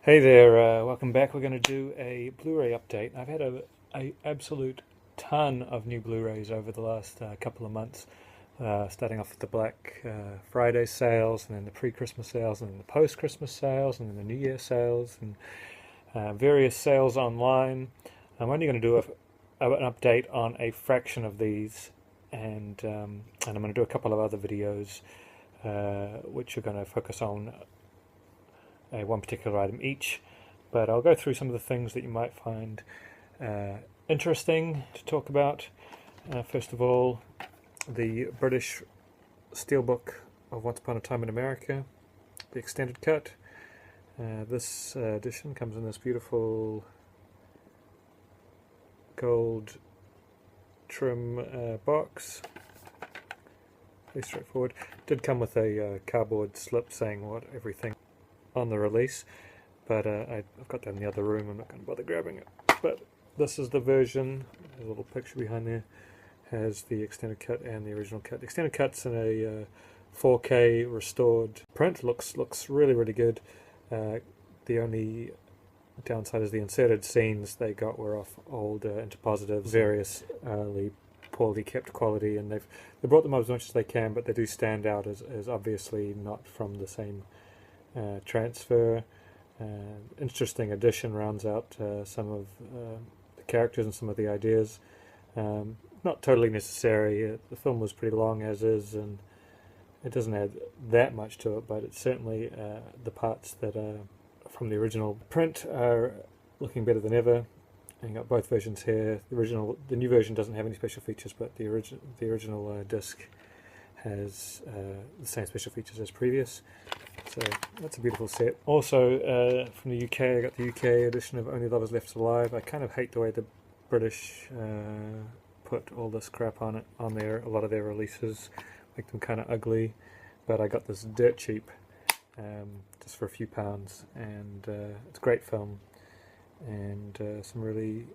Hey there, welcome back. We're going to do a Blu-ray update. I've had a absolute ton of new Blu-rays over the last couple of months, starting off with the Black Friday sales, and then the pre-Christmas sales, and then the post-Christmas sales, and then the New Year sales, and various sales online. I'm only going to do an update on a fraction of these, and I'm going to do a couple of other videos which are going to focus on one particular item each, but I'll go through some of the things that you might find interesting to talk about. First of all, the British Steelbook of Once Upon a Time in America, the extended cut. This edition comes in this beautiful gold trim box. Pretty straightforward. Did come with a cardboard slip saying what everything on the release, but I've got that in the other room. I'm not going to bother grabbing it. But this is the version. There's a little picture behind there. Has the extended cut and the original cut. The extended cut's in a 4K restored print. Looks really good. The only downside is the inserted scenes they got were off old interpositives, various poorly kept quality, and they brought them up as much as they can, but they do stand out as obviously not from the same transfer. Interesting addition, rounds out some of the characters and some of the ideas. Not totally necessary. The film was pretty long as is, and it doesn't add that much to it, but it's certainly the parts that are from the original print are looking better than ever. And you got both versions here. The new version doesn't have any special features, but the original disc has the same special features as previous. So that's a beautiful set. Also from the UK, I got the UK edition of Only Lovers Left Alive. I kind of hate the way the British put all this crap on there. A lot of their releases make them kind of ugly, but I got this dirt cheap just for a few pounds, and it's a great film, and some really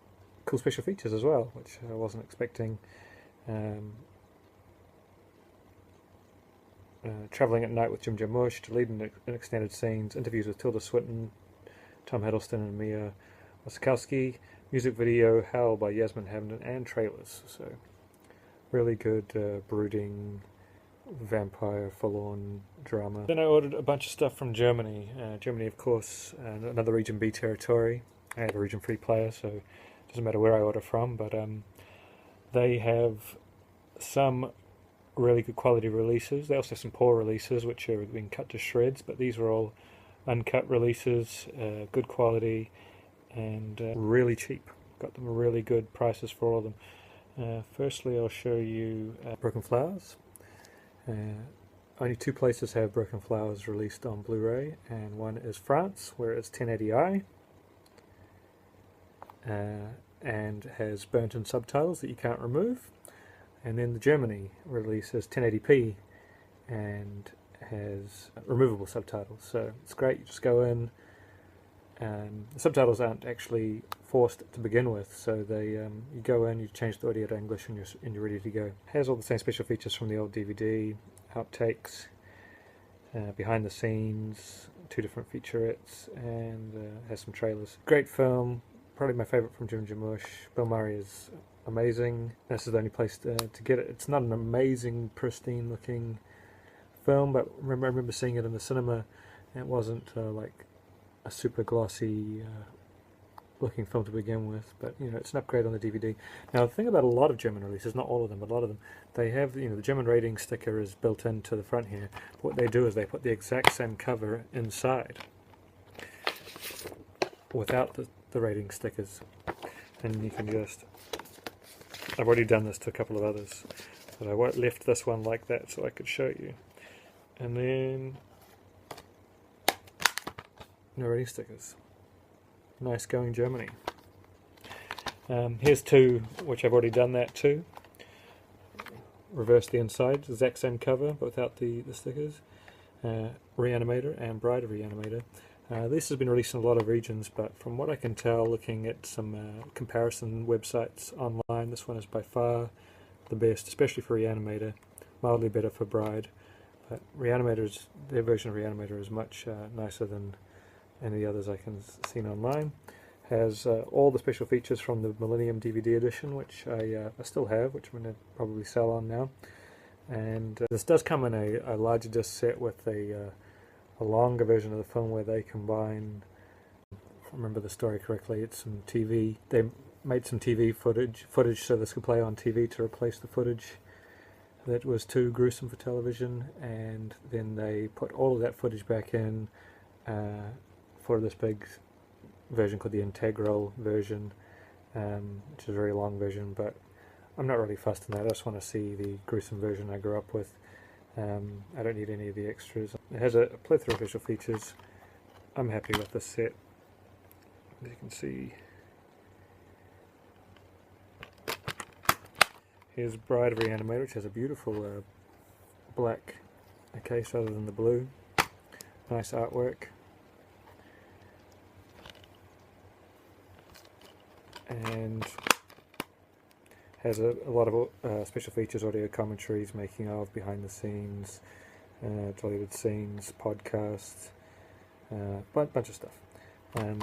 cool special features as well, which I wasn't expecting. Travelling at Night with Jim Jarmusch, deleting extended scenes, interviews with Tilda Swinton, Tom Hiddleston and Mia Wasikowski, music video Howl by Yasmin Hamden, and trailers. So really good brooding vampire forlorn drama. Then I ordered a bunch of stuff from Germany. Germany, of course, another Region B territory. I have a Region 3 player, so it doesn't matter where I order from, but they have some really good quality releases. They also have some poor releases which are being cut to shreds, but these were all uncut releases, good quality, and really cheap. Got them really good prices for all of them. Firstly, I'll show you Broken Flowers. Only two places have Broken Flowers released on Blu-ray, and one is France, where it's 1080i and has burnt-in subtitles that you can't remove. And then the Germany release is 1080p and has removable subtitles. So it's great. You just go in. The subtitles aren't actually forced to begin with, so you go in, you change the audio to English, and you're ready to go. It has all the same special features from the old DVD, outtakes, behind the scenes, 2 different featurettes, and has some trailers. Great film. Probably my favourite from Jim Jarmusch. Bill Murray is amazing. This is the only place to get it. It's not an amazing, pristine looking film, but I remember seeing it in the cinema, and it wasn't like a super glossy looking film to begin with, but it's an upgrade on the DVD. Now the thing about a lot of German releases, not all of them, but a lot of them, they have the German rating sticker is built into the front here. What they do is they put the exact same cover inside without the rating stickers, and you can just, I've already done this to a couple of others, but I left this one like that so I could show you. And then no rating stickers. Nice going, Germany. Here's 2 which I've already done that too. Reverse the inside, the exact same cover but without the stickers. Re-animator and Bride of Re-animator. This has been released in a lot of regions, but from what I can tell, looking at some comparison websites online, this one is by far the best, especially for Re-animator. Mildly better for Bride, but their version of Re-animator is much nicer than any of the others I can seen online. Has all the special features from the Millennium DVD edition, which I still have, which I'm going to probably sell on now. And this does come in a larger disc set with a longer version of the film where they combine, if I remember the story correctly, it's some TV. They made some TV footage so this could play on TV to replace the footage that was too gruesome for television, and then they put all of that footage back in for this big version called the integral version, which is a very long version, but I'm not really fussed on that. I just want to see the gruesome version I grew up with. I don't need any of the extras. It has a plethora of visual features. I'm happy with this set. As you can see, here's Bride of Re-animator, which has a beautiful black case rather than the blue. Nice artwork. And has a lot of special features, audio commentaries, making of, behind the scenes, deleted scenes, podcasts, bunch of stuff. And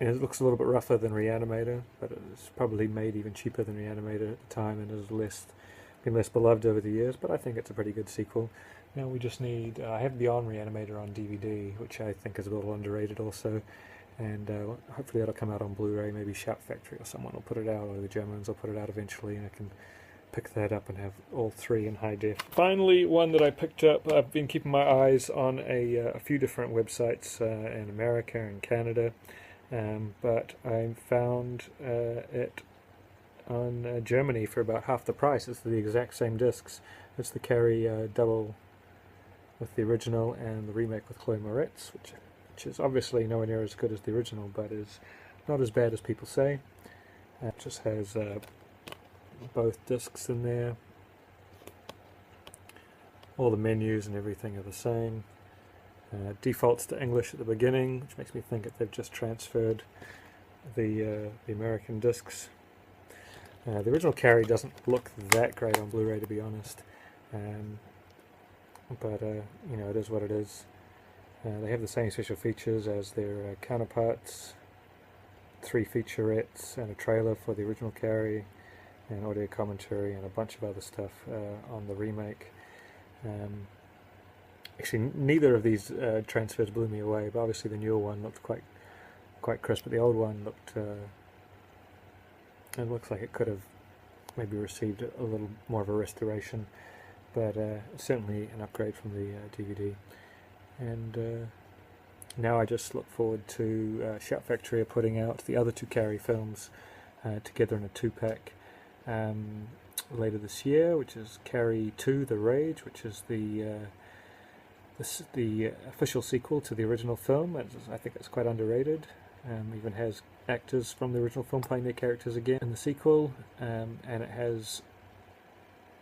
it looks a little bit rougher than Re-animator, but it's probably made even cheaper than Re-animator at the time and has been less beloved over the years, but I think it's a pretty good sequel. Now we just need, I have Beyond Re-animator on DVD, which I think is a little underrated also, and hopefully that'll come out on Blu-ray. Maybe Shout Factory or someone will put it out, or the Germans will put it out eventually, and I can pick that up and have all three in high def. Finally, one that I picked up, I've been keeping my eyes on a few different websites in America and Canada, but I found it on Germany for about half the price. It's the exact same discs. It's the Carrie double with the original and the remake with Chloe Moretz, which is obviously nowhere near as good as the original, but is not as bad as people say. It just has both discs in there. All the menus and everything are the same. Defaults to English at the beginning, which makes me think that they've just transferred the American discs. The original Carrie doesn't look that great on Blu-ray, to be honest, but you know, it is what it is. They have the same special features as their counterparts, 3 featurettes and a trailer for the original Carrie, and audio commentary and a bunch of other stuff on the remake. Actually, neither of these transfers blew me away, but obviously the newer one looked quite crisp, but the old one looked, it looks like it could have maybe received a little more of a restoration, but certainly an upgrade from the DVD. And now I just look forward to Shout Factory are putting out the other 2 Carrie films together in a 2-pack later this year, which is Carrie 2: The Rage, which is the official sequel to the original film. I think it's quite underrated. Even has actors from the original film playing their characters again in the sequel, and it has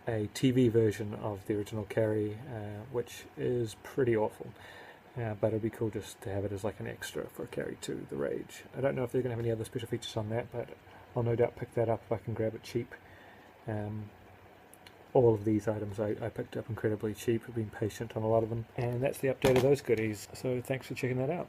a TV version of the original Carrie, which is pretty awful. But it'd be cool just to have it as like an extra for Carrie 2: The Rage. I don't know if they're going to have any other special features on that, but I'll no doubt pick that up if I can grab it cheap. All of these items I picked up incredibly cheap. I've been patient on a lot of them. And that's the update of those goodies. So thanks for checking that out.